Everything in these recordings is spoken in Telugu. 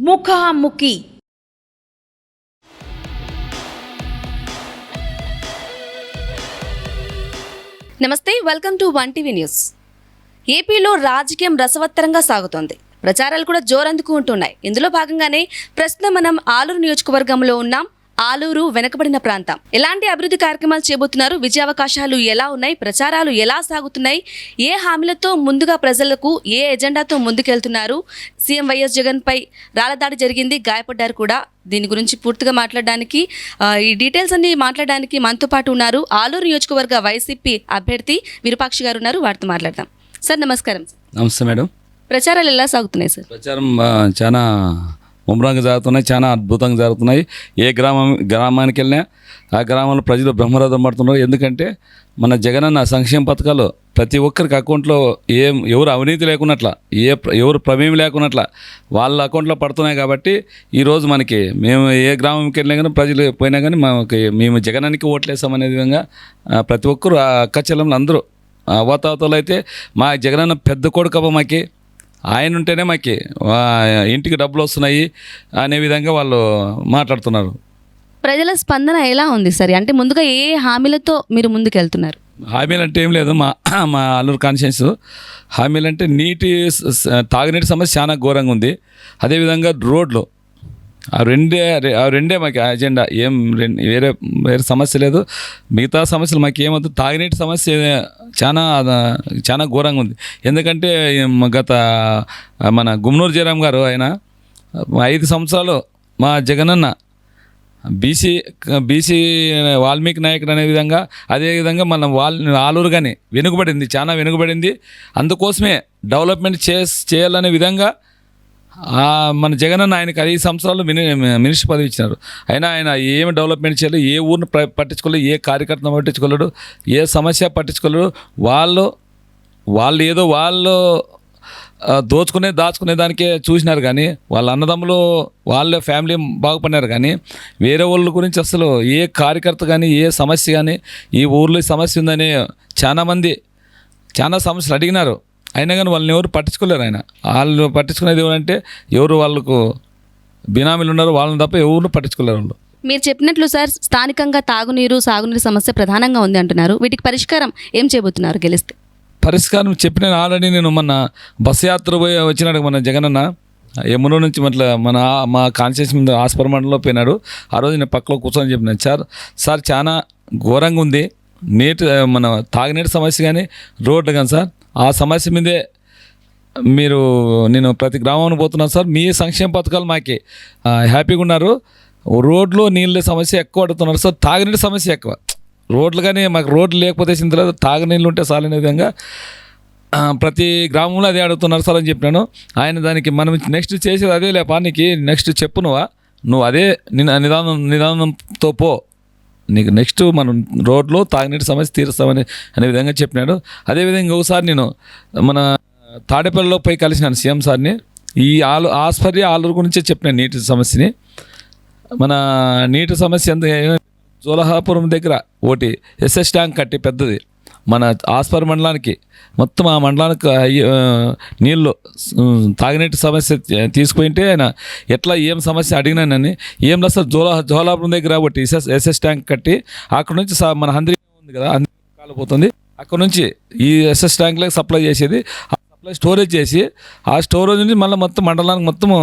ముఖాముఖి. నమస్తే, వెల్కమ్ టు 1TV న్యూస్. ఏపీలో రాజకీయం రసవత్తరంగా సాగుతోంది. ప్రచారాలు కూడా జోరందుకుంటున్నాయి. ఇందులో భాగంగానే ప్రస్తుతం మనం ఆలూరు నియోజకవర్గంలో ఉన్నాం. ఆలూరు వెనకబడిన ప్రాంతం. ఎలాంటి అభివృద్ధి కార్యక్రమాలు చేయబోతున్నారు, విజయావకాశాలు ఎలా ఉన్నాయి, ప్రచారాలు ఎలా సాగుతున్నాయి, ఏ హామీలతో ముందుగా ప్రజలకు ఏ ఎజెండాతో ముందుకెళ్తున్నారు, సీఎం వైఎస్ జగన్ పై రాళ్లదాడి జరిగింది, గాయపడ్డారు కూడా. దీని గురించి పూర్తిగా మాట్లాడడానికి ఈ డీటెయిల్స్ అన్ని మాట్లాడడానికి మనతో పాటు ఉన్నారు ఆలూరు నియోజకవర్గ వైసీపీ అభ్యర్థి విరూపాక్షి గారు ఉన్నారు. వారితో మాట్లాడదాం. సార్ నమస్కారం. నమస్తే మేడం. ప్రచారాలు ఎలా సాగుతున్నాయి సార్? ప్రచారం చాలా ముమ్మరంగా జరుగుతున్నాయి, చాలా అద్భుతంగా జరుగుతున్నాయి. ఏ గ్రామానికి వెళ్ళినా ఆ గ్రామంలో ప్రజలు బ్రహ్మరథం పడుతున్నారు. ఎందుకంటే మన జగనన్న సంక్షేమ పథకాలు ప్రతి ఒక్కరికి అకౌంట్లో ఎవరు అవినీతి లేకున్నట్ల, ఎవరు ప్రమేయం లేకున్నట్ల వాళ్ళ అకౌంట్లో పడుతున్నాయి. కాబట్టి ఈరోజు మనకి మేము ఏ గ్రామంకి వెళ్ళినా కానీ ప్రజలు పోయినా కానీ మేము జగనానికి ఓట్లేసామనే విధంగా ప్రతి ఒక్కరు అక్క చెల్లెమ్మలు అందరూ అవతాతలు అయితే మా జగనన్న పెద్ద కొడుకబ్బ మాకి, ఆయన ఉంటేనే మాకి ఇంటికి డబ్బులు వస్తున్నాయి అనే విధంగా వాళ్ళు మాట్లాడుతున్నారు. ప్రజల స్పందన ఎలా ఉంది సార్? అంటే ముందుగా ఏ హామీలతో మీరు ముందుకు వెళ్తున్నారు? హామీలు అంటే ఏం లేదు. మా అల్లూరు కాన్షియన్స్ హామీలు అంటే తాగునీటి సమస్య చాలా ఘోరంగా ఉంది. అదేవిధంగా రోడ్లు, ఆ రెండే మాకు అజెండా. వేరే సమస్య లేదు. మిగతా సమస్యలు మాకు ఏమవుతుంది, తాగునీటి సమస్య చాలా ఘోరంగా ఉంది. ఎందుకంటే గత మన గుమ్మనూరు జయరాం గారు ఆయన 5 సంవత్సరాలు మా జగనన్న బీసీ వాల్మీకి నాయకుడు అనే విధంగా, అదేవిధంగా మన ఆలూరు కానీ వెనుకబడింది, చాలా వెనుకబడింది. అందుకోసమే డెవలప్మెంట్ చేయాలనే విధంగా మన జగనన్న ఆయనకి 5 సంవత్సరాలు మినిస్టర్ పదవి ఇచ్చినారు. అయినా ఆయన ఏమి డెవలప్మెంట్ చేయలేదు, ఏ ఊరిని పట్టించుకోలేదు, ఏ కార్యకర్తను పట్టించుకోలేడు, ఏ సమస్య పట్టించుకోలేడు. వాళ్ళు ఏదో దాచుకునే దానికే చూసినారు కానీ వాళ్ళ అన్నదమ్ములు వాళ్ళ ఫ్యామిలీ బాగుపడినారు. కానీ వేరే వాళ్ళ గురించి అసలు ఏ కార్యకర్త కానీ ఏ సమస్య కానీ ఈ ఊర్లో సమస్య ఉందని చాలా సమస్యలు అడిగినారు. అయినా కానీ వాళ్ళని ఎవరు పట్టించుకోలేరు. వాళ్ళు పట్టించుకునేది ఎవరంటే ఎవరు వాళ్ళకు బినామీలు ఉన్నారు, వాళ్ళని తప్ప ఎవరు పట్టించుకోలేరు వాళ్ళు. మీరు చెప్పినట్లు సార్, స్థానికంగా తాగునీరు, సాగునీరు సమస్య ప్రధానంగా ఉంది అంటున్నారు. వీటికి పరిష్కారం ఏం చేయబోతున్నారు గెలిస్తే? పరిష్కారం చెప్పిన ఆల్రెడీ నేను మొన్న బస్సు యాత్ర పోయి వచ్చినాడు మన జగనన్న. యమున నుంచి మా కాన్స్టిట్యూన్సీ మీద ఆస్పర్ మండలంలో పోయినాడు. ఆ రోజు నేను పక్కలో కూర్చొని చెప్పినాను, సార్ చాలా ఘోరంగా ఉంది మన తాగునీటి సమస్య కానీ రోడ్లు కానీ సార్. ఆ సమస్య మీదే నేను ప్రతి గ్రామానికి పోతున్నాను సార్. మీ సంక్షేమ పథకాలు మాకే హ్యాపీగా ఉన్నారు. రోడ్లు నీళ్ళ సమస్య ఎక్కువ అడుగుతున్నారు సార్, తాగునీటి సమస్య ఎక్కువ. రోడ్లు కానీ మాకు రోడ్లు లేకపోతే చింతలేదు, తాగునీళ్ళు ఉంటే చాలనే విధంగా ప్రతి గ్రామంలో అదే అడుగుతున్నారు సార్ అని చెప్పినాను. ఆయన దానికి మనం నెక్స్ట్ చేసేది అదే లేపా, నీకు నెక్స్ట్ చెప్పు నువ్వు అదే నిదానంతో పో, నీకు నెక్స్ట్ మనం రోడ్లో తాగునీటి సమస్య తీరుస్తామని అనే విధంగా చెప్పినాడు. అదేవిధంగా ఒకసారి నేను మన తాడేపల్లిలో పోయి కలిసినాను సీఎం సార్ని. ఈ ఆలూరు గురించే చెప్పినాను నీటి సమస్యని. మన నీటి సమస్య ఎంత, జోలహాపురం దగ్గర ఒకటి ఎస్ఎస్ ట్యాంక్ కట్టి పెద్దది మన ఆస్పర్ మండలానికి, మొత్తం ఆ మండలానికి నీళ్ళు తాగునీటి సమస్య తీసుకుపోయింటే ఆయన ఎట్లా ఏం సమస్య అడిగినానని, ఏం లేదు సార్ జోలాపురం దగ్గర ఒకటి ఎస్ఎస్ ట్యాంక్ కట్టి అక్కడ నుంచి మన హంద్రీ ఉంది కదా, హంద్రీ కాలిపోతుంది, అక్కడ నుంచి ఈ ఎస్ఎస్ ట్యాంక్లోకి సప్లై చేసేది. సప్లై స్టోరేజ్ చేసి ఆ స్టోరేజ్ నుంచి మళ్ళీ మొత్తం మండలానికి మొత్తము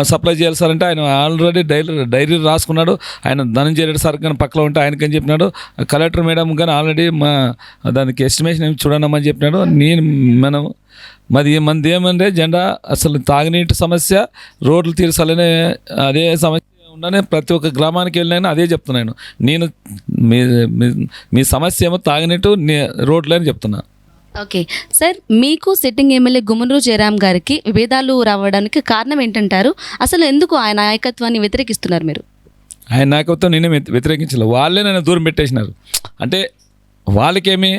సప్లై చేయాలి సార్ అంటే ఆయన ఆల్రెడీ డైరీ రాసుకున్నాడు. ఆయన ధనంజయ రెడ్డి సార్ కానీ పక్కలో ఉంటే ఆయనకని చెప్పినాడు. కలెక్టర్ మేడం కానీ ఆల్రెడీ దానికి ఎస్టిమేషన్ ఏమి చూడనమ్మని చెప్పినాడు. మనది ఏమంటే జెండా అసలు తాగునీటి సమస్య, రోడ్లు తీర్చాలనే అదే సమస్య ఉండనే ప్రతి ఒక్క గ్రామానికి వెళ్ళినా అదే చెప్తున్నాను నేను. మీ సమస్య ఏమో తాగునీటు రోడ్లు అని చెప్తున్నా. ఓకే సార్, మీకు సిట్టింగ్ ఎమ్మెల్యే గుమ్మనూరు జయరాం గారికి విభేదాలు రావడానికి కారణం ఏంటంటారు? అసలు ఎందుకు ఆయన నాయకత్వాన్ని వ్యతిరేకిస్తున్నారు మీరు? ఆయన నాయకత్వం నేనే వ్యతిరేకించలేదు, వాళ్ళే నన్ను దూరం పెట్టేసినారు. అంటే వాళ్ళకేమి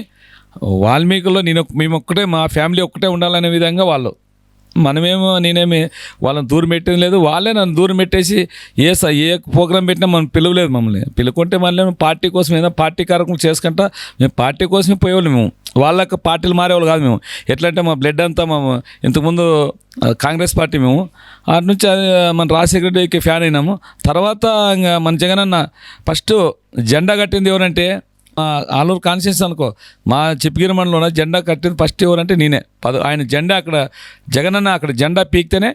వాల్మీకుల్లో మేము ఒక్కటే, మా ఫ్యామిలీ ఒక్కటే ఉండాలనే విధంగా వాళ్ళు మనమేమో నేనేమి వాళ్ళని దూరం పెట్టేది లేదు, వాళ్ళే నన్ను దూరం పెట్టేసి ఏ ప్రోగ్రాం పెట్టినా మనం పిలవలేదు. మమ్మల్ని పిలుకుంటే మళ్ళీ పార్టీ కోసం ఏదైనా పార్టీ కార్యక్రమం చేసుకుంటా మేము పార్టీ కోసమే పోయేవాళ్ళు. మేము వాళ్ళకి పార్టీలు మారేవాళ్ళు కాదు. మేము ఎట్లంటే మా బ్లడ్ అంతా మేము ఇంతకుముందు కాంగ్రెస్ పార్టీ, మేము అటు నుంచి మన రాజశేఖర రెడ్డికి ఫ్యాన్ అయినాము. తర్వాత ఇంకా మన జగనన్న ఫస్ట్ జెండా కట్టింది ఎవరంటే ఆలూరు కాన్స్టిట్యూన్సీ అనుకో, మా చిప్పగిరి మండలంలో జెండా కట్టింది ఫస్ట్ ఎవరంటే నేనే. ఆయన జెండా అక్కడ జగనన్న అక్కడ జెండా పీకితేనే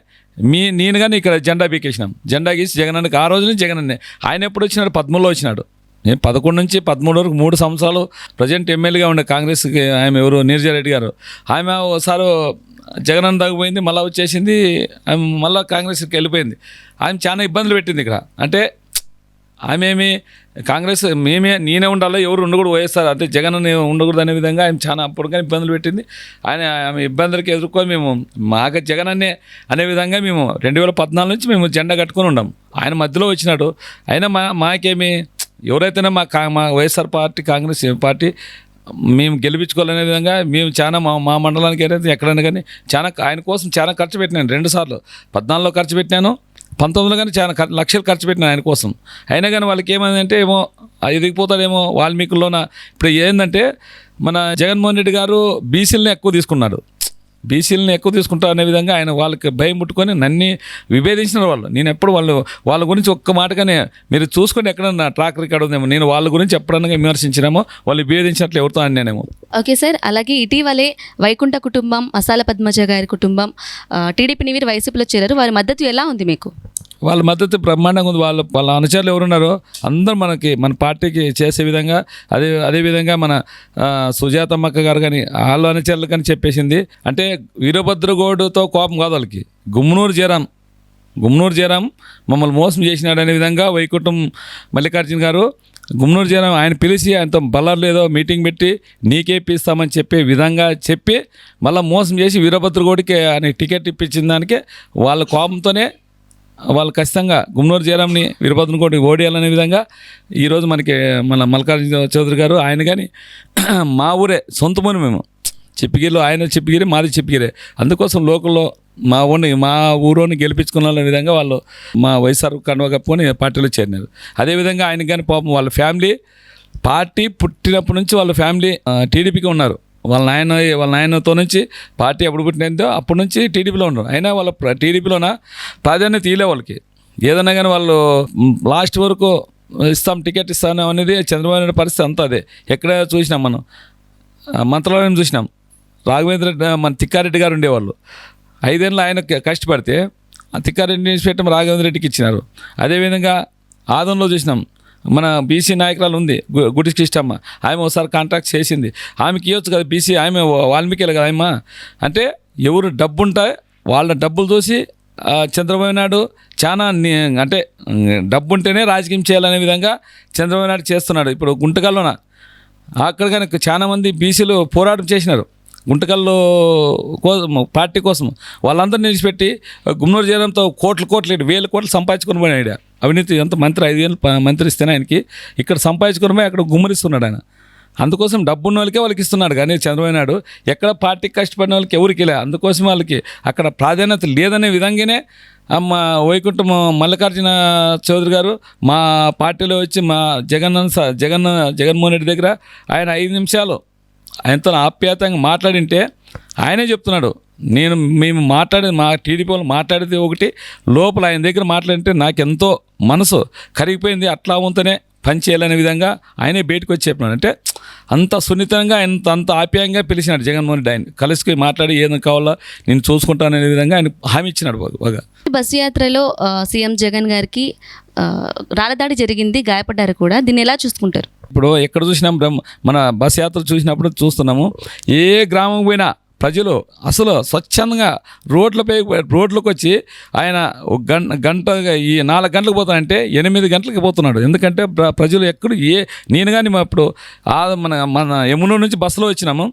నేను కానీ ఇక్కడ జెండా పీకేసినాం. జెండా గీసి జగనన్నకి ఆ రోజు నుంచి జగనన్నే. ఆయన ఎప్పుడు వచ్చినాడు? 13లో వచ్చినాడు. నేను 11 నుంచి 13 వరకు 3 సంవత్సరాలు ప్రజెంట్ ఎమ్మెల్యేగా ఉండే కాంగ్రెస్కి. ఆమె ఎవరు? నీరజారెడ్డి గారు. ఆమె ఒకసారి జగనన్న దాగిపోయింది, మళ్ళీ వచ్చేసింది. ఆమె మళ్ళీ కాంగ్రెస్కి వెళ్ళిపోయింది. ఆమె చాలా ఇబ్బందులు పెట్టింది ఇక్కడ. అంటే ఆమె ఏమి కాంగ్రెస్ నేనే ఉండాలో, ఎవరు ఉండకూడదు, వైఎస్ఆర్ అంటే జగన్ ఉండకూడదు అనే విధంగా ఆయన చాలా అప్పుడు కానీ ఇబ్బందులు పెట్టింది. ఆమె ఇబ్బందులకి ఎదుర్కొని మేము మాకు జగన్ అనే విధంగా మేము 2014 నుంచి మేము జెండా కట్టుకొని ఉన్నాం. ఆయన మధ్యలో వచ్చినాడు. అయినా మాకేమి ఎవరైతేనే మా వైఎస్ఆర్ పార్టీ కాంగ్రెస్ పార్టీ మేము గెలిపించుకోవాలనే విధంగా మేము చాలా మా మండలానికి ఏదైతే ఎక్కడైనా కానీ చాలా ఆయన కోసం చాలా ఖర్చు పెట్టినాను. 2 సార్లు 14లో ఖర్చు పెట్టినాను, 19లో కానీ చాలా లక్షలు ఖర్చు పెట్టినాను ఆయన కోసం. అయినా కానీ వాళ్ళకి ఏమైందంటే ఏమో ఎదిగిపోతాడేమో వాల్మీకుల్లోన. ఇప్పుడు ఏంటంటే మన జగన్మోహన్ రెడ్డి గారు బీసీలని ఎక్కువ తీసుకున్నాడు. బీసీలని ఎక్కువ తీసుకుంటారు అనే విధంగా ఆయన వాళ్ళకి భయం ముట్టుకొని నన్ను విభేదించిన వాళ్ళు. నేను ఎప్పుడు వాళ్ళ గురించి ఒక్క మాటగానే మీరు చూసుకొని ఎక్కడన్నా ట్రాక్ రికార్డ్ ఉందేమో, నేను వాళ్ళ గురించి ఎప్పుడన్నా విమర్శించినామో, వాళ్ళు విభేదించినట్లు ఎవరితో అన్నానేమో. ఓకే సార్, అలాగే ఇటీవలే వైకుంఠ కుటుంబం, మసాల పద్మజ గారి కుటుంబం టీడీపీ వీరు వైసీపీలో చేరారు. వారి మద్దతు ఎలా ఉంది మీకు? వాళ్ళ మద్దతు బ్రహ్మాండంగా ఉంది. వాళ్ళ అనుచరులు ఎవరున్నారో అందరూ మన పార్టీకి చేసే విధంగా అదేవిధంగా మన సుజాతమ్మక్క గారు కానీ వాళ్ళ అనుచరులు కానీ చెప్పేసింది. అంటే వీరభద్రగౌడ్తో కోపం కాదు వాళ్ళకి. గుమ్మనూరు జయరాం మమ్మల్ని మోసం చేసినాడు అనే విధంగా వైకుంఠం మల్లికార్జున గారు గుమ్మనూరు జయరాం ఆయన పిలిచి ఆయనతో బల్లార్లో ఏదో మీటింగ్ పెట్టి నీకే ఇప్పిస్తామని చెప్పే విధంగా చెప్పి మళ్ళీ మోసం చేసి వీరభద్రగౌడ్కి ఆయన టికెట్ ఇప్పించిన దానికే వాళ్ళ కోపంతోనే వాళ్ళు ఖచ్చితంగా గుమ్మనూరు జయరాంని వీరభద్రగౌడ్ని ఓడియాలనే విధంగా ఈరోజు మన మల్లికార్జున చౌదరి గారు ఆయన కానీ మా ఊరే సొంతమని మేము చిప్పగిరిలో, ఆయన చిప్పగిరి మాది చిప్పగిరే. అందుకోసం లోకల్లో మా ఊరోని గెలిపించుకున్న విధంగా వాళ్ళు మా వైఎస్ఆర్ కండువా కప్పుకొని పార్టీలో చేరినారు. అదేవిధంగా ఆయనకి కానీ పాపం వాళ్ళ ఫ్యామిలీ పార్టీ పుట్టినప్పటి నుంచి వాళ్ళ ఫ్యామిలీ టీడీపీకి ఉన్నారు. వాళ్ళ నాయనతో నుంచి పార్టీ ఎప్పుడు పుట్టినందో అప్పటి నుంచి టీడీపీలో ఉన్నారు. అయినా వాళ్ళ టీడీపీలోన ప్రాధాన్యత తీయలే వాళ్ళకి. ఏదన్నా కానీ వాళ్ళు లాస్ట్ వరకు టికెట్ ఇస్తాను అనేది చంద్రబాబు నాయుడు పరిస్థితి అంతా అదే. ఎక్కడ చూసినాం మనం, మంత్రాలయం చూసినాం. రాఘవేంద్ర మన తిక్కారెడ్డి గారు ఉండేవాళ్ళు. 5 ఏళ్ళు ఆయన కష్టపడితే తిక్కారెడ్డిని పెట్టడం రాఘవేంద్ర రెడ్డికి ఇచ్చినారు. అదేవిధంగా ఆదంలో చూసినాం, మన బీసీ నాయకురాలు ఉంది గుడి కృష్ణమ్మ, ఆమె ఒకసారి కాంట్రాక్ట్ చేసింది. ఆమెకి ఇవ్వచ్చు కదా బీసీ, ఆమె వాల్మీకిలే కదా ఆమె. అంటే ఎవరు డబ్బు ఉంటాయి వాళ్ళ డబ్బులు చూసి చంద్రబాబు నాయుడు చాలా అంటే డబ్బు ఉంటేనే రాజకీయం చేయాలనే విధంగా చంద్రబాబు నాయుడు చేస్తున్నాడు. ఇప్పుడు గుంటకల్లోన అక్కడ కనుక చాలామంది బీసీలు పోరాటం చేసినారు గుంటకల్లో పార్టీ కోసం. వాళ్ళందరూ నిలిచిపెట్టి గుమ్మనూరు జయరాంతో కోట్లు 1000 కోట్లు సంపాదించుకొని పోయినాడు. అవినీతి ఎంత మంత్రి 5 ఏళ్ళు మంత్రి ఇస్తేనే ఆయనకి ఇక్కడ సంపాదించుకొని పోయి అక్కడ గుమ్మరిస్తున్నాడు ఆయన. అందుకోసం డబ్బున్న వాళ్ళకే వాళ్ళకి ఇస్తున్నాడు. కానీ చంద్రబాబు నాయుడు ఎక్కడ పార్టీకి కష్టపడిన వాళ్ళకి ఎవరికి లే. అందుకోసం వాళ్ళకి అక్కడ ప్రాధాన్యత లేదనే విధంగానే వైకుంఠం మల్లికార్జున చౌదరి గారు మా పార్టీలో వచ్చి మా జగన్మోహన్ రెడ్డి దగ్గర ఆయన 5 నిమిషాలు ఆయనతో ఆప్యాయంగా మాట్లాడింటే ఆయనే చెప్తున్నాడు, మేము మా టీడీపీ వాళ్ళు మాట్లాడేది ఒకటి, లోపల ఆయన దగ్గర మాట్లాడితే నాకెంతో మనసు కరిగిపోయింది. అట్లా ఉంటేనే పని చేయాలనే విధంగా ఆయనే బయటకు వచ్చి చెప్పినాడు. అంటే అంత సున్నితంగా అంత ఆప్యాయంగా పిలిచినాడు జగన్మోహన్ రెడ్డి. ఆయన కలిసి మాట్లాడి ఏదైనా కావాలో నేను చూసుకుంటాననే విధంగా ఆయన హామీ ఇచ్చినాడు బాగా. బస్సు యాత్రలో సీఎం జగన్ గారికి రాళ్ళదాడి జరిగింది, గాయపడ్డారు కూడా. దీన్ని ఎలా చూసుకుంటారు? ఇప్పుడు ఎక్కడ చూసినాం మన బస్ యాత్ర చూసినప్పుడు చూస్తున్నాము, ఏ గ్రామం పోయినా ప్రజలు అసలు స్వచ్ఛందంగా రోడ్లకు వచ్చి ఆయన గంట ఈ 4 గంటలకు పోతానంటే 8 గంటలకు పోతున్నాడు. ఎందుకంటే ప్రజలు ఎక్కడ నేను కానీ ఇప్పుడు మన యమునూరు నుంచి బస్సులో వచ్చినాము,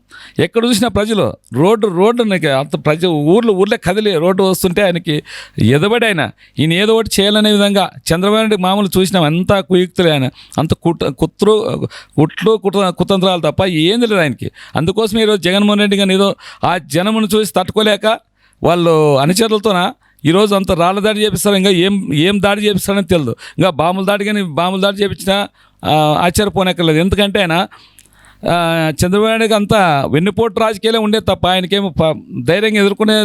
ఎక్కడ చూసినా ప్రజలు రోడ్డు అంత ఊర్లో కదిలి రోడ్డు వస్తుంటే ఆయనకి ఎదబడి ఈయన ఏదో ఒకటి చేయాలనే విధంగా చంద్రబాబు నాయుడు మామూలు చూసినాం. అంతా కుయుక్తులే ఆయన, అంత కుతంత్రాలు తప్ప ఏంది లేదు ఆయనకి. అందుకోసం ఈరోజు జగన్మోహన్ రెడ్డి కానీ ఏదో ఆ జనమును చూసి తట్టుకోలేక వాళ్ళు అనుచరులతోన ఈరోజు అంత రాళ్ళ దాడి చేపిస్తారు, ఇంకా ఏం దాడి చేపిస్తారని తెలియదు. ఇంకా బాంబుల దాడి చేపించినా ఆశ్చర్యపోనక్కర్లేదు. ఎందుకంటే ఆయన చంద్రబాబు నాయుడుకి అంతా వెన్నుపోటు రాజకీయాలే ఉండే తప్ప ఆయనకేమో ధైర్యంగా ఎదుర్కొనే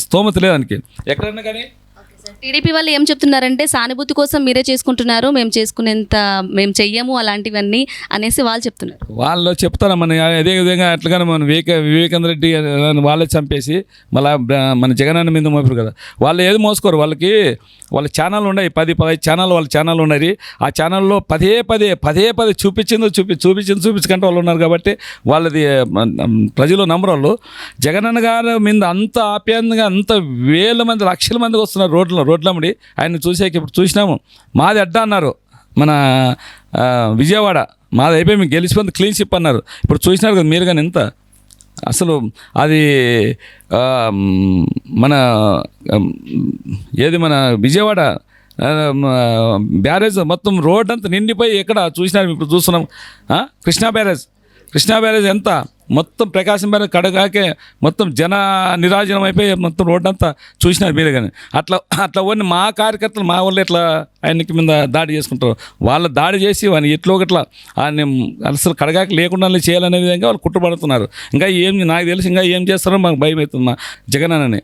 స్తోమత లేదు ఆయనకి ఎక్కడన్నా కానీ. టీడీపీ వాళ్ళు ఏం చెప్తున్నారంటే సానుభూతి కోసం మీరే చేసుకుంటున్నారు, మేము చెయ్యము అలాంటివన్నీ అనేసి వాళ్ళు చెప్తున్నారు. వాళ్ళు చెప్తారా మన అదే విధంగా అట్లుగానే మన వివేకానంద రెడ్డి వాళ్ళే చంపేసి మళ్ళీ మన జగనన్న మీద మోపారు కదా. వాళ్ళు ఏది మోసుకోరు, వాళ్ళ ఛానల్ ఉన్నాయి, 10-15 ఛానల్ వాళ్ళ ఛానల్ ఉన్నాయి. ఆ ఛానల్లో పదే చూపించుకుంటే వాళ్ళు ఉన్నారు కాబట్టి వాళ్ళది ప్రజలు నమ్మరు. వాళ్ళు జగనన్న గారి మీద అంత ఆప్యాయంగా అంత వేల మంది లక్షల మందికి వస్తున్నారు రోడ్లమ్మడి ఆయన చూసాక. ఇప్పుడు చూసినాము మాది అడ్డా అన్నారు, మన విజయవాడ మాది అయిపోయి మీకు గెలిచిపోయింది క్లీన్ షిప్ అన్నారు. ఇప్పుడు చూసినారు కదా మీరు కానీ ఎంత అసలు అది మన మన విజయవాడ బ్యారేజ్ మొత్తం రోడ్ అంతా నిండిపోయి ఎక్కడ చూసినారు. ఇప్పుడు చూస్తున్నాం కృష్ణా బ్యారేజ్ ఎంత మొత్తం ప్రకాశం బ్యారేజ్ కడగాకే మొత్తం జన నిరాజనం అయిపోయి మొత్తం రోడ్ అంతా చూసినారు మీరే కానీ. అట్లా ఓన్లీ మా కార్యకర్తలు మా వాళ్ళు ఎట్లా ఆయనకి మీద దాడి చేసుకుంటారు, వాళ్ళు దాడి చేసి వాడిని ఎట్లో ఒకట్లా ఆయన అసలు కడగాక లేకుండా చేయాలనే విధంగా వాళ్ళు కుట్రపడుతున్నారు. ఇంకా నాకు తెలిసి ఇంకా ఏం చేస్తారో మాకు భయం అవుతుంది మా జగనన్నని.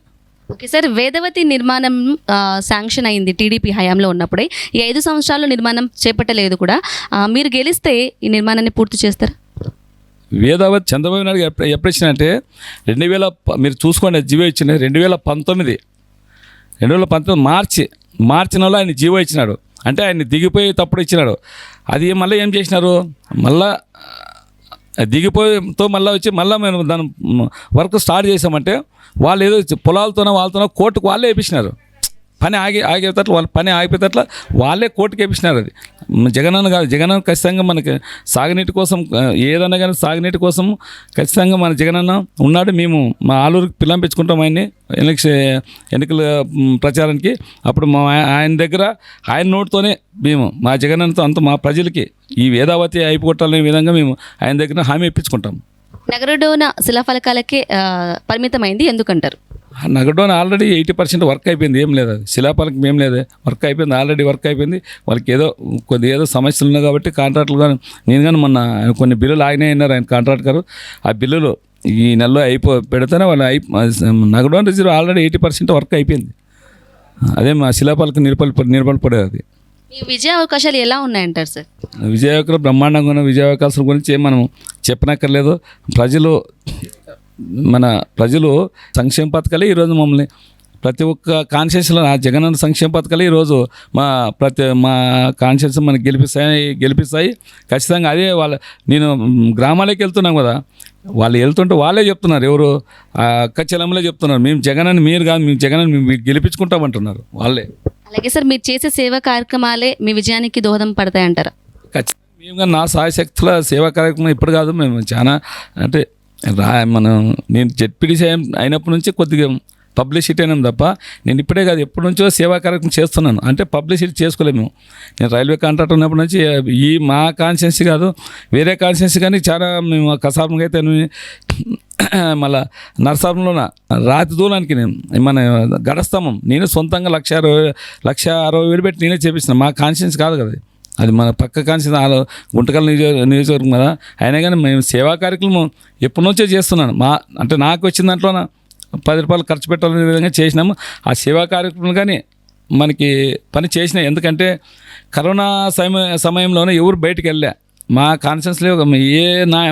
ఓకే సార్, వేదవతి నిర్మాణం శాంక్షన్ అయింది టీడీపీ హయాంలో ఉన్నప్పుడే. ఈ 5 సంవత్సరాలు నిర్మాణం చేపట్టలేదు కూడా. మీరు గెలిస్తే ఈ నిర్మాణాన్ని పూర్తి చేస్తారు? వేదావతి చంద్రబాబు నాయుడు ఎప్పుడు ఇచ్చినంటే 2000 మీరు చూసుకోండి జీవో ఇచ్చింది 2019 మార్చి నెలలో ఆయన జీవో ఇచ్చినాడు. అంటే ఆయన దిగిపోయి తప్పుడు ఇచ్చినాడు. అది మళ్ళీ ఏం చేసినారు, మళ్ళా దిగిపోయితో మళ్ళీ వచ్చి మళ్ళీ మేము దాని వర్క్ స్టార్ట్ చేసామంటే వాళ్ళు ఏదో వాళ్ళతోనో కోర్టుకు వాళ్ళే వేయించినారు. పని ఆగేటట్లు వాళ్ళ పని ఆగిపోయేటట్ల వాళ్ళే కోర్టుకి వేయించినారు. అది జగనన్న ఖచ్చితంగా మనకి సాగునీటి కోసం ఏదన్నా కానీ సాగునీటి కోసం ఖచ్చితంగా మన జగనన్న ఉన్నాడు. మేము మా ఆలూరుకి పిల్లంపించుకుంటాం ఆయన్ని ఎన్నికల ప్రచారానికి. అప్పుడు ఆయన దగ్గర ఆయన నోటితోనే మేము మా జగనన్నతో అంత మా ప్రజలకి ఈ వేదావతి అయిపోగొట్టాలనే విధంగా మేము ఆయన దగ్గర హామీ ఇప్పించుకుంటాం. నగరడోన శిలాఫలకాలకే పరిమితమైంది ఎందుకంటారు? నగరడోన ఆల్రెడీ 80% వర్క్ అయిపోయింది, ఏం లేదు. అది శిలాఫలకం ఏం లేదు, వర్క్ అయిపోయింది, ఆల్రెడీ వర్క్ అయిపోయింది. వాళ్ళకి ఏదో సమస్యలు ఉన్నాయి కాబట్టి కాంట్రాక్టులు కానీ నేను కానీ మొన్న కొన్ని బిల్లులు ఆగినాయన్నారు ఆయన కాంట్రాక్ట్ గారు. ఆ బిల్లులు ఈ నెలలో పెడితేనే వాళ్ళు నగరడోన రిజర్వ్ ఆల్రెడీ 80% వర్క్ అయిపోయింది. అదే మా శిలాఫలకం నిలబడిపడేది. అది ఈ విజయ అవకాశాలు ఎలా ఉన్నాయంటారు సార్? విజయ అవకాశాలు బ్రహ్మాండంగా ఉన్న విజయ అవకాశాల గురించి మనం చెప్పనక్కర్లేదు. ప్రజలు సంక్షేమ పథకాలే ఈరోజు మమ్మల్ని ప్రతి ఒక్క కాన్షియస్లో జగనన్న సంక్షేమ పథకాలే ఈరోజు మా కాన్షియస్ మనకి గెలిపిస్తాయి ఖచ్చితంగా. అదే నేను గ్రామాలకి వెళ్తున్నాం కదా, వాళ్ళు వెళ్తుంటే వాళ్ళే చెప్తున్నారు, ఎవరు అక్క చెల్లెమ్మలే చెప్తున్నారు, మేము జగనన్న మీరు కాదు, మేము జగనన్న మీరు గెలిపించుకుంటామంటున్నారు వాళ్ళే. అలాగే సార్, మీరు చేసే సేవా కార్యక్రమాలే మీ విజయానికి దోహదం పడతాయంటారా? ఖచ్చితంగా. మేము కానీ నా సాయశక్తుల సేవా కార్యక్రమం ఇప్పుడు కాదు, మేము చాలా అంటే నేను జెడ్పీటీసీ అయినప్పటి నుంచి కొద్దిగా పబ్లిసిటీ అయినాం తప్ప నేను ఇప్పుడే కాదు ఎప్పటి నుంచో సేవా కార్యక్రమం చేస్తున్నాను. అంటే పబ్లిసిటీ చేసుకోలేము. నేను రైల్వే కాంట్రాక్ట్ ఉన్నప్పటి నుంచి ఈ మా కాన్స్టిట్యున్సీ కాదు వేరే కాన్స్టిట్యున్సీ కానీ చాలా మేము కసాపుకి అయితే మళ్ళీ నరసాపురంలోన రాతి దూలానికి మన గడస్తంభం నేను సొంతంగా 1,60,000 పెట్టి నేనే చేపించిన. మా కాన్స్టిట్యున్సీ కాదు కదా, అది మన పక్క కాన్స్టిట్యున్సీ గుంటకల్ నియోజకవర్గం కదా. అయినా కానీ మేము సేవా కార్యక్రమం ఎప్పటి నుంచో చేస్తున్నాను. అంటే నాకు వచ్చిన దాంట్లోన 10 రూపాయలు ఖర్చు పెట్టాలనే విధంగా చేసినాము. ఆ సేవా కార్యక్రమం కానీ మనకి పని చేసినాయి. ఎందుకంటే కరోనా సమయంలోనే ఎవరు బయటికి వెళ్ళా. మా కాన్స్టిట్యున్సీలో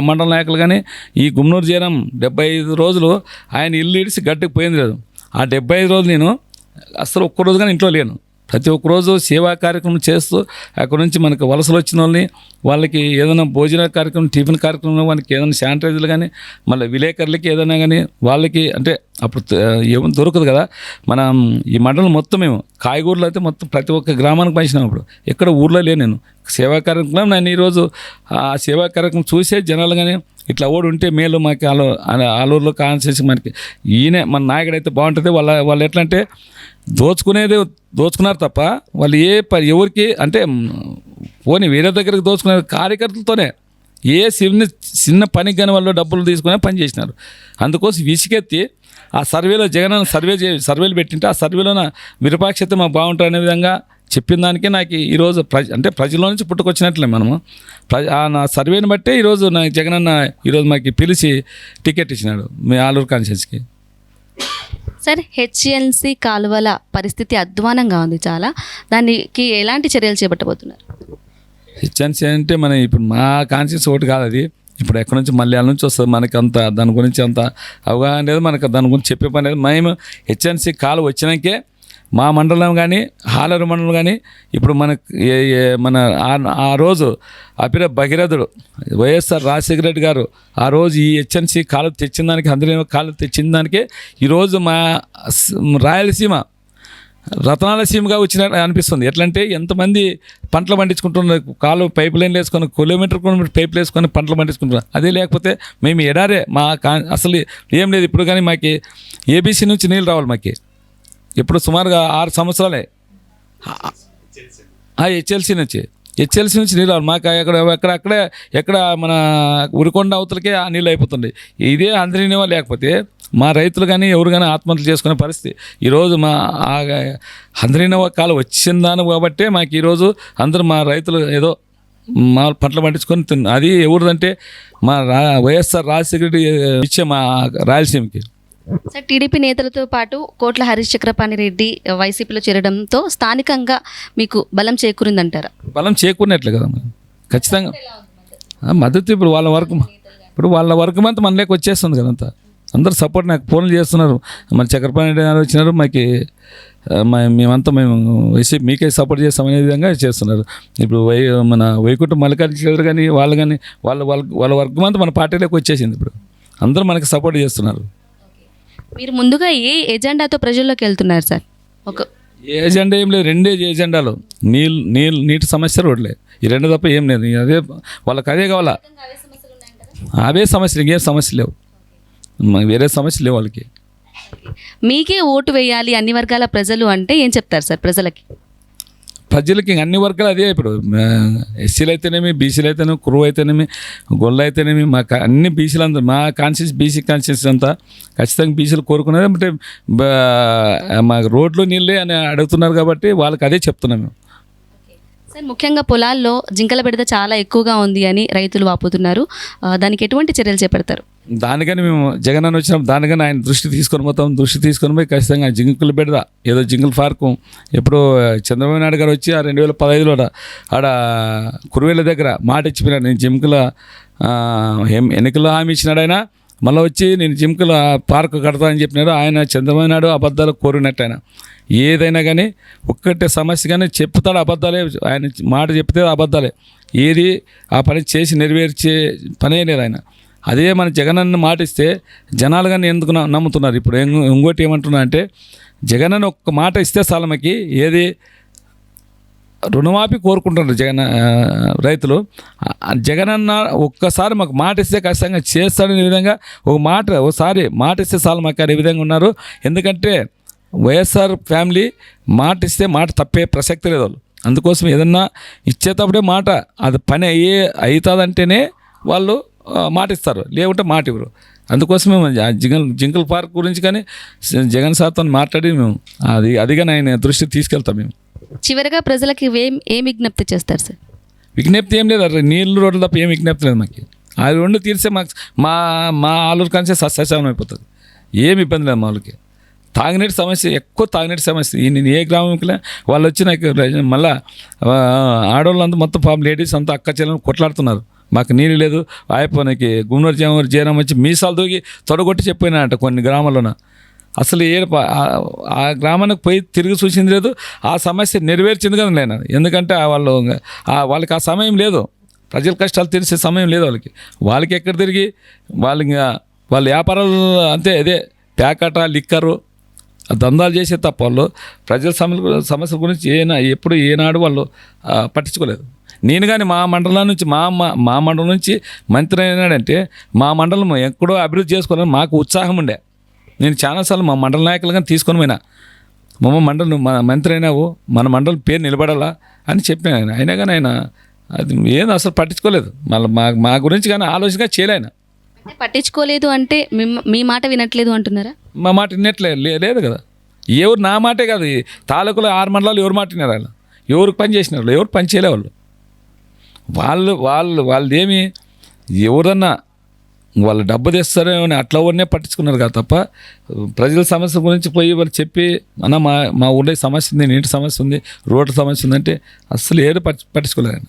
మండల నాయకులు కానీ ఈ గుమ్మనూరు జయరాం 75 రోజులు ఆయన ఇల్లు ఇడిచి గడ్డకి పోయింది లేదు. ఆ 75 రోజులు నేను అసలు ఒక్కరోజు కానీ ఇంట్లో లేను. ప్రతి ఒక్కరోజు సేవా కార్యక్రమం చేస్తూ అక్కడ నుంచి మనకు వలసలు వచ్చిన వాళ్ళకి ఏదైనా భోజన కార్యక్రమం టిఫిన్ కార్యక్రమం వాళ్ళకి ఏదైనా శానిటైజర్లు కానీ మళ్ళీ విలేకరులకి ఏదైనా కానీ వాళ్ళకి అంటే అప్పుడు ఏమో దొరకదు కదా. మనం ఈ మండలం మొత్తం మేము కాయగూరలు అయితే మొత్తం ప్రతి ఒక్క గ్రామానికి పంచినాం. అప్పుడు ఎక్కడ ఊర్లో లేను నేను. సేవా కార్యక్రమం నేను ఈరోజు ఆ సేవా కార్యక్రమం చూసే జనాలు కానీ ఇట్లా ఓడి ఉంటే మేలు మాకు ఆలూరులో కాన్సెన్స్ మనకి ఈయనే మన నాయకుడు అయితే బాగుంటుంది. వాళ్ళు ఎట్లా అంటే దోచుకున్నారు తప్ప వాళ్ళు ఎవరికి అంటే పోనీ వేరే దగ్గరికి దోచుకున్నారు కార్యకర్తలతోనే చిన్న పనికి కానీ వాళ్ళు డబ్బులు తీసుకునే పని చేసినారు. అందుకోసం విసికెత్తి ఆ సర్వేలో జగనన్న సర్వేలు పెట్టింటే ఆ సర్వేలోన విరూపాక్షత మాకు బాగుంటుంది అనే విధంగా చెప్పిన దానికే నాకు ఈరోజు అంటే ప్రజల నుంచి పుట్టుకొచ్చినట్లే మనము నా సర్వేని బట్టే ఈరోజు నాకు జగనన్న ఈరోజు మాకు పిలిచి టికెట్ ఇచ్చినాడు మీ ఆలూరు కాన్స్టిట్యున్సీకి. సార్, హెచ్ఎల్సి కాలువల పరిస్థితి అధ్వానంగా ఉంది చాలా. దానికి ఎలాంటి చర్యలు చేపట్టబోతున్నారు? హెచ్ఎన్సీ అంటే మన ఇప్పుడు మా కాన్షియస్ ఒకటి కాదు, అది ఇప్పుడు ఎక్కడి నుంచి మలయాళం నుంచి వస్తుంది. మనకి అంత దాని గురించి అంత అవగాహన లేదు, మనకు దాని గురించి చెప్పే పని లేదు. మేము హెచ్ఎన్సీ కాలు వచ్చినాకే మా మండలం కానీ హాలరు మండలం కానీ ఇప్పుడు మన ఆ రోజు అపిర భగీరథుడు వైఎస్ఆర్ రాజశేఖర రెడ్డి గారు ఆ రోజు ఈ హెచ్ఎన్సీ కాలు తెచ్చిన దానికి అందరి కాలు తెచ్చిన దానికే ఈరోజు మా రాయలసీమ రతనాల సీమగా వచ్చిన అనిపిస్తుంది. ఎట్లంటే ఎంతమంది పంటలు పండించుకుంటున్నారు, కాలు పైప్ లైన్లు వేసుకొని కిలోమీటర్ పైపులు వేసుకొని పంటలు పండించుకుంటున్నారు. అదే లేకపోతే మేము ఎడారే అసలు ఏం లేదు. ఇప్పుడు కానీ మాకు ఏబీసీ నుంచి నీళ్ళు రావాలి. మాకు ఇప్పుడు సుమారుగా 6 సంవత్సరాలే హెచ్ఎల్సీ నుంచి నీళ్ళు రావాలి మాకు. ఎక్కడ మన ఉరికొండ అవతలకే ఆ నీళ్ళు అయిపోతుంది. ఇదే అందరినీవా లేకపోతే మా రైతులు కానీ ఎవరు కానీ ఆత్మహత్యలు చేసుకునే పరిస్థితి. ఈరోజు మా అందరినవ కాలం వచ్చిందాను కాబట్టే మాకు ఈరోజు అందరూ మా రైతులు ఏదో మా పంటలు పండించుకొని అది ఎవరిదంటే మా వైఎస్ఆర్ రాజశేఖర రెడ్డి ఇచ్చే మా రాయలసీమకి. సార్, టీడీపీ నేతలతో పాటు కోట్ల హరీష్ చక్రపాణి రెడ్డి వైసీపీలో చేరడంతో స్థానికంగా మీకు బలం చేకూరిందంటారా? బలం చేకూరినట్లే కదా ఖచ్చితంగా మద్దతు. ఇప్పుడు వాళ్ళ వర్గం అంతా మనలోకి వచ్చేస్తుంది కదంతా. అందరూ సపోర్ట్ నాకు ఫోన్లు చేస్తున్నారు. మన చక్రపాణి రెడ్డి గారు వచ్చినారు, మాకు మేము వైసీపీ మీకే సపోర్ట్ చేస్తామనే విధంగా చేస్తున్నారు. ఇప్పుడు మన వైకుంఠ మల్లికార్జున కానీ వాళ్ళ వర్గం అంతా మన పార్టీలోకి వచ్చేసింది. ఇప్పుడు అందరూ మనకి సపోర్ట్ చేస్తున్నారు. మీరు ముందుగా ఏ ఎజెండాతో ప్రజల్లోకి వెళ్తున్నారు సార్? ఏ ఎజెండా ఏం లేదు, రెండే ఎజెండాలు, నీటి సమస్య, రోడ్లే. ఈ రెండు తప్ప ఏం లేదు. అదే వాళ్ళకి అదే కావాలా, అవే సమస్యలు, ఇంకేం సమస్యలు లేవు, వేరే సమస్యలు లేవు వాళ్ళకి. మీకే ఓటు వేయాలి అన్ని వర్గాల ప్రజలు అంటే ఏం చెప్తారు సార్ ప్రజలకి? ప్రజలకి అన్ని వర్గాలు అదే. ఇప్పుడు ఎస్సీలు అయితేనేమి, బీసీలు అయితేనేమి, కురువు అయితేనేమి, గొల్ల అయితేనేమి, మాకు అన్ని బీసీలు అందరూ మా బీసీ కాన్షియస్ అంతా ఖచ్చితంగా బీసీలు కోరుకున్నారు. అంటే మాకు రోడ్లు నీళ్ళే అని అడుగుతున్నారు కాబట్టి వాళ్ళకి అదే చెప్తున్నాం మేము. సార్, ముఖ్యంగా పొలాల్లో జింకల బెడద చాలా ఎక్కువగా ఉంది అని రైతులు వాపోతున్నారు. దానికి ఎటువంటి చర్యలు చేపడతారు? దానికని మేము జగనన్న వచ్చినప్పుడు దానికని ఆయన దృష్టి తీసుకొని పోయి ఖచ్చితంగా జింకులు బెడద ఏదో జింకుల పార్కు ఎప్పుడు చంద్రబాబు నాయుడు గారు వచ్చి ఆ 2015లో ఆడ కురువేల దగ్గర మాట ఇచ్చిపోయినాడు. నేను జింకుల ఎన్నికల్లో హామీ ఇచ్చినాడు ఆయన. మళ్ళీ వచ్చి నేను జింకుల పార్కు కడతా అని చెప్పినాడు ఆయన. చంద్రబాబు నాయుడు అబద్ధాలు కోరినట్టు ఆయన. ఏదైనా కానీ ఒక్కటే సమస్య కానీ చెప్తాడు అబద్ధాలే. ఆయన మాట చెప్తే అబద్ధాలే. ఏది ఆ పని చేసి నెరవేర్చే పనే లేదు ఆయన. అదే మన జగనన్న మాట ఇస్తే జనాలు కానీ ఎందుకు నమ్ముతున్నారు. ఇప్పుడు ఇంకోటి ఏమంటున్నా అంటే జగనన్న ఒక్క మాట ఇస్తే చాలమకి ఏది రుణమాఫీ కోరుకుంటున్నారు రైతులు. జగనన్న ఒక్కసారి మాకు మాట ఇస్తే ఖచ్చితంగా చేస్తాడనే విధంగా ఒకసారి మాట ఇస్తే చాలు మాకు అనే విధంగా ఉన్నారు. ఎందుకంటే వైఎస్ఆర్ ఫ్యామిలీ మాట ఇస్తే మాట తప్పే ప్రసక్తి లేదు వాళ్ళు. అందుకోసం ఏదన్నా ఇచ్చేటప్పుడే మాట అది పని అవుతుందంటేనే వాళ్ళు మాట ఇస్తారు, లేకుంటే మాట ఇవ్వరు. అందుకోసమే జింకల్ పార్క్ గురించి కానీ జగన్ సార్తో మాట్లాడి మేము అదిగా ఆయన దృష్టికి తీసుకెళ్తాం మేము. చివరిగా ప్రజలకి ఏం విజ్ఞప్తి చేస్తారు సార్? విజ్ఞప్తి ఏం లేదు, నీళ్ళు రోడ్లు తప్ప ఏం విజ్ఞప్తి లేదు మాకు. ఆ రెండు తీరిస్తే మాకు మా ఆలూరు కాన్సే సస్యశామం అయిపోతుంది. ఏమి ఇబ్బంది లేదు మా వాళ్ళకి. తాగునీటి సమస్య, ఎక్కువ తాగునీటి సమస్య. నేను ఏ గ్రామంకిలే వాళ్ళు వచ్చి నాకు మళ్ళీ ఆడవాళ్ళంతా మొత్తం లేడీస్ అంతా అక్క చెల్లెలు కొట్లాడుతున్నారు. మాకు నీళ్ళు లేదు, ఆయపోనికి గుమ్మడి జయరాం వచ్చి మీసాలు దూకి తొడగొట్టి చెప్పినాయంట కొన్ని గ్రామాల్లోన. అసలు ఆ గ్రామానికి పోయి తిరిగి చూసింది లేదు. ఆ సమస్య నెరవేర్చింది కదా నేను. ఎందుకంటే వాళ్ళకి ఆ సమయం లేదు, ప్రజల కష్టాలు తెలిసే సమయం లేదు వాళ్ళకి ఎక్కడ తిరిగి వాళ్ళ వ్యాపారాలు అంతే. అదే ప్యాకట లిక్కరు దందాలు చేసే తప్ప వాళ్ళు ప్రజల సమస్యల గురించి ఎప్పుడు ఏనాడు వాళ్ళు పట్టించుకోలేదు. నేను కానీ మా మండలం నుంచి మా మండలం నుంచి మంత్రి అయినాడంటే మా మండలం ఎక్కడో అభివృద్ధి చేసుకోవాలని మాకు ఉత్సాహం ఉండే. నేను చాలాసార్లు మా మండల నాయకులు కానీ తీసుకొని పోయినా, మండలం మంత్రి అయినావు, మన మండలం పేరు నిలబడాలా అని చెప్పిన ఆయన. అయినా కానీ ఆయన అది ఏదో అసలు పట్టించుకోలేదు. మళ్ళీ మా గురించి కానీ ఆలోచనగా చేయలే ఆయన. పట్టించుకోలేదు అంటే మీ మాట వినట్లేదు అంటున్నారా? మా మాట లేదు కదా. ఎవరు నా మాటే కాదు, ఈ తాలూకులో 6 మండలాలు ఎవరు మాట విన్నారు? వాళ్ళు ఎవరికి పని చేసినారు? ఎవరు పని చేయలే. వాళ్ళదేమి ఎవరన్నా వాళ్ళు డబ్బు తెస్తారో అని అట్లా ఎవరినే పట్టించుకున్నారు కదా తప్ప ప్రజల సమస్య గురించి పోయి వాళ్ళు చెప్పి అన్న మా ఊళ్ళో సమస్య ఉంది, నీటి సమస్య ఉంది, రోడ్డు సమస్య ఉందంటే అస్సలు ఏదో పట్టించుకోలేదు.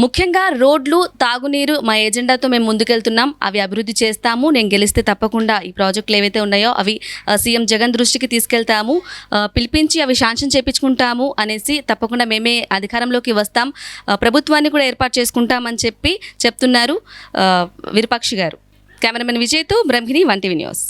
ముఖ్యంగా రోడ్లు, తాగునీరు మా ఎజెండాతో మేము ముందుకెళ్తున్నాం. అవి అభివృద్ధి చేస్తాము. నేను గెలిస్తే తప్పకుండా ఈ ప్రాజెక్టులు ఏవైతే ఉన్నాయో అవి సీఎం జగన్ దృష్టికి తీసుకెళ్తాము, పిలిపించి అవి శాంక్షన్ చేయించుకుంటాము అనేసి తప్పకుండా మేమే అధికారంలోకి వస్తాం, ప్రభుత్వాన్ని కూడా ఏర్పాటు చేసుకుంటామని చెప్తున్నారు విరూపాక్షి గారు. కెమెరామెన్ విజయ్తో బ్రహ్మిణి, 1TV న్యూస్.